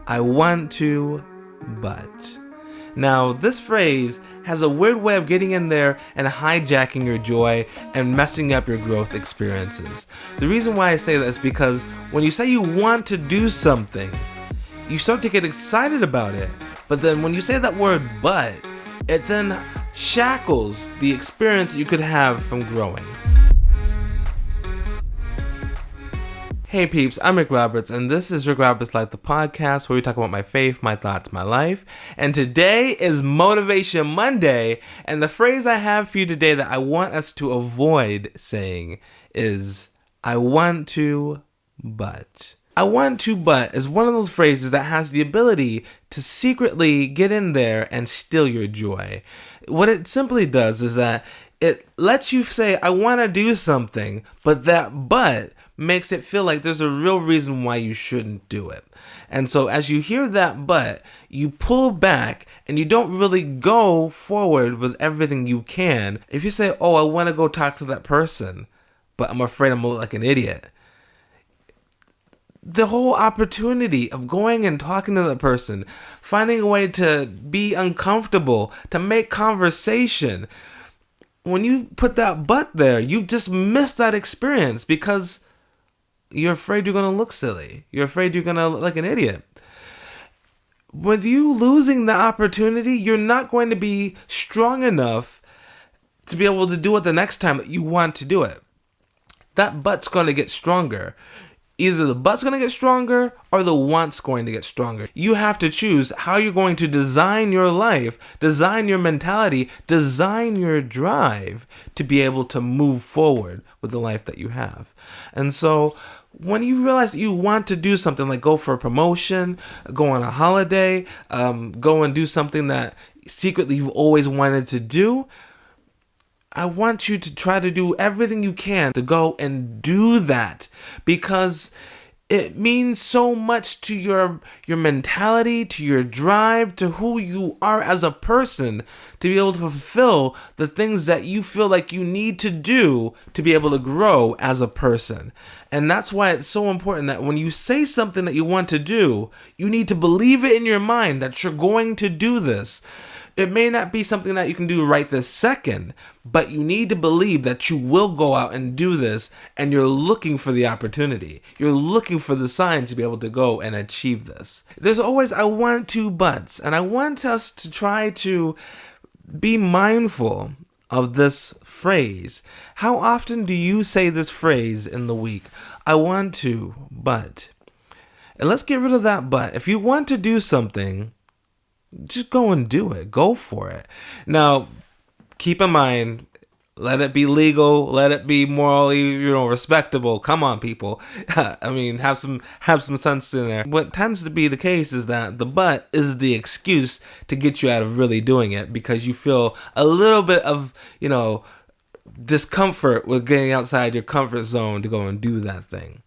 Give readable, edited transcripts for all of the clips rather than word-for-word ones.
I want to, but. Now, this phrase has a weird way of getting in there and hijacking your joy and messing up your growth experiences. The reason why I say that is because when you say you want to do something, you start to get excited about it. But then when you say that word but, it then shackles the experience that you could have from growing. Hey peeps, I'm Rick Roberts, and this is Rick Roberts Life, the podcast where we talk about my faith, my thoughts, my life. And today is Motivation Monday, and the phrase I have for you today that I want us to avoid saying is, I want to, but. I want to, but is one of those phrases that has the ability to secretly get in there and steal your joy. What it simply does is that it lets you say, I want to do something, but that but makes it feel like there's a real reason why you shouldn't do it. And so as you hear that but, you pull back and you don't really go forward with everything you can. If you say, oh, I want to go talk to that person, but I'm afraid I'm gonna look like an idiot. The whole opportunity of going and talking to that person, finding a way to be uncomfortable, to make conversation, when you put that but there, you just missed that experience because you're afraid you're going to look silly. You're afraid you're going to look like an idiot. With you losing the opportunity, you're not going to be strong enough to be able to do it the next time that you want to do it. That but's going to get stronger. Either the but's going to get stronger or the want's going to get stronger. You have to choose how you're going to design your life, design your mentality, design your drive to be able to move forward with the life that you have. And so when you realize that you want to do something like go for a promotion, go on a holiday, go and do something that secretly you've always wanted to do, I want you to try to do everything you can to go and do that because it means so much to your mentality, to your drive, to who you are as a person to be able to fulfill the things that you feel like you need to do to be able to grow as a person. And that's why it's so important that when you say something that you want to do, you need to believe it in your mind that you're going to do this. It may not be something that you can do right this second, but you need to believe that you will go out and do this, and you're looking for the opportunity. You're looking for the sign to be able to go and achieve this. There's always I want to buts, and I want us to try to be mindful of this phrase. How often do you say this phrase in the week? I want to, but. And let's get rid of that but. If you want to do something, just go and do it. Go for it. Now, keep in mind, let it be legal. Let it be morally, respectable. Come on, people. I mean, have some sense in there. What tends to be the case is that the but is the excuse to get you out of really doing it because you feel a little bit of, discomfort with getting outside your comfort zone to go and do that thing.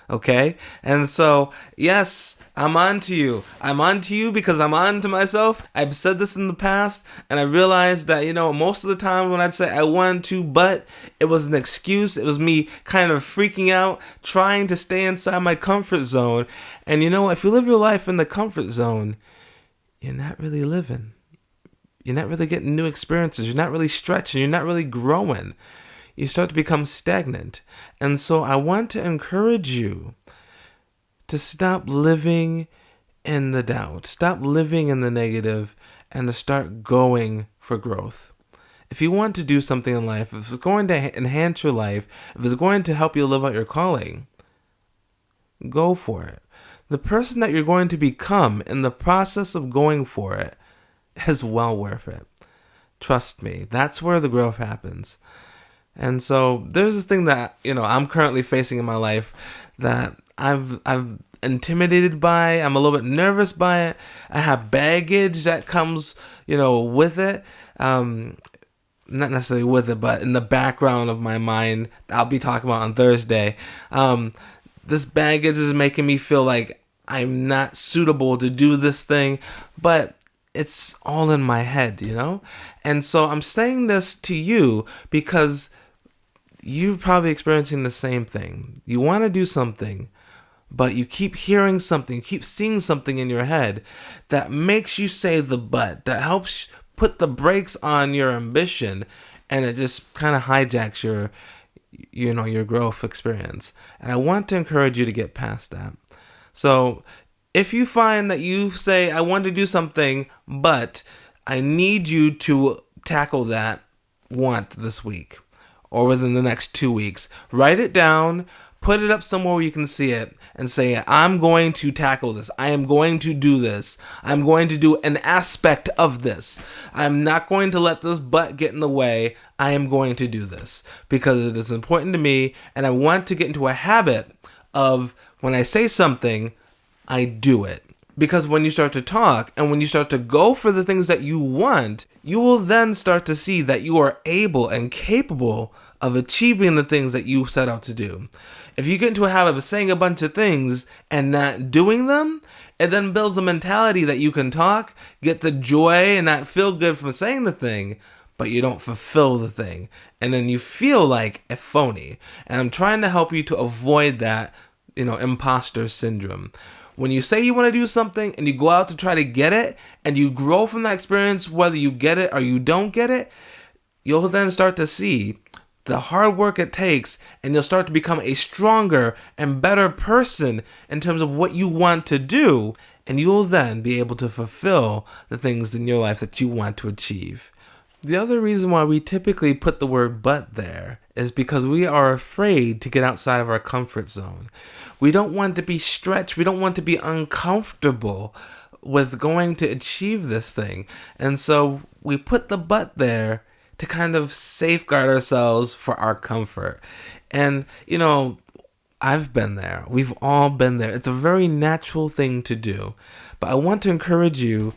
Okay? And so, yes, I'm on to you. I'm on to you because I'm on to myself. I've said this in the past, and I realized that, most of the time when I'd say I want to, but it was an excuse. It was me kind of freaking out, trying to stay inside my comfort zone. And if you live your life in the comfort zone, you're not really living. You're not really getting new experiences. You're not really stretching. You're not really growing. You start to become stagnant. And so I want to encourage you to stop living in the doubt, stop living in the negative, and to start going for growth. If you want to do something in life, if it's going to enhance your life, if it's going to help you live out your calling, go for it. The person that you're going to become in the process of going for it is well worth it. Trust me, that's where the growth happens. And so there's a thing that, I'm currently facing in my life that I'm intimidated by. I'm a little bit nervous by it. I have baggage that comes, with it. Not necessarily with it, but in the background of my mind, I'll be talking about on Thursday. This baggage is making me feel like I'm not suitable to do this thing, but it's all in my head, And so I'm saying this to you because you're probably experiencing the same thing. You want to do something, but you keep hearing something, you keep seeing something in your head that makes you say the but, that helps put the brakes on your ambition, and it just kind of hijacks your growth experience. And I want to encourage you to get past that. So if you find that you say, I want to do something, but I need you to tackle that want this week or within the next 2 weeks, write it down, put it up somewhere where you can see it, and say, I'm going to tackle this. I am going to do this. I'm going to do an aspect of this. I'm not going to let this but get in the way. I am going to do this because it is important to me, and I want to get into a habit of when I say something, I do it. Because when you start to talk and when you start to go for the things that you want, you will then start to see that you are able and capable of achieving the things that you set out to do. If you get into a habit of saying a bunch of things and not doing them, it then builds a mentality that you can talk, get the joy and not feel good from saying the thing, but you don't fulfill the thing. And then you feel like a phony. And I'm trying to help you to avoid that, imposter syndrome. When you say you want to do something and you go out to try to get it and you grow from that experience, whether you get it or you don't get it, you'll then start to see the hard work it takes, and you'll start to become a stronger and better person in terms of what you want to do, and you will then be able to fulfill the things in your life that you want to achieve. The other reason why we typically put the word but there is because we are afraid to get outside of our comfort zone. We don't want to be stretched. We don't want to be uncomfortable with going to achieve this thing. And so we put the but there to kind of safeguard ourselves for our comfort. And, I've been there. We've all been there. It's a very natural thing to do. But I want to encourage you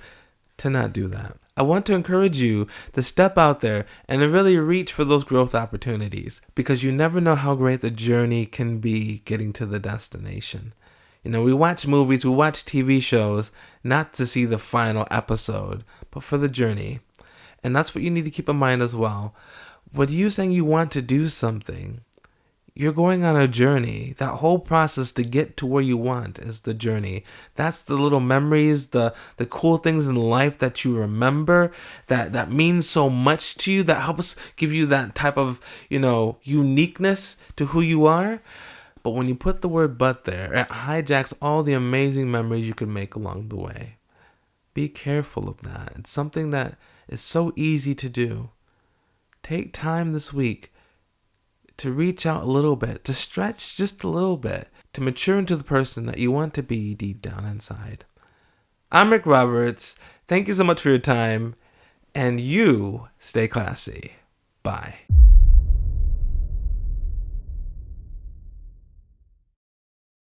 to not do that. I want to encourage you to step out there and to really reach for those growth opportunities, because you never know how great the journey can be getting to the destination. We watch movies, we watch TV shows, not to see the final episode, but for the journey. And that's what you need to keep in mind as well. When you saying you want to do something, you're going on a journey. That whole process to get to where you want is the journey. That's the little memories, the cool things in life that you remember, that means so much to you, that helps give you that type of, uniqueness to who you are. But when you put the word but there, it hijacks all the amazing memories you can make along the way. Be careful of that. It's something that is so easy to do. Take time this week to reach out a little bit, to stretch just a little bit, to mature into the person that you want to be deep down inside. I'm Rick Roberts. Thank you so much for your time, and you stay classy. Bye.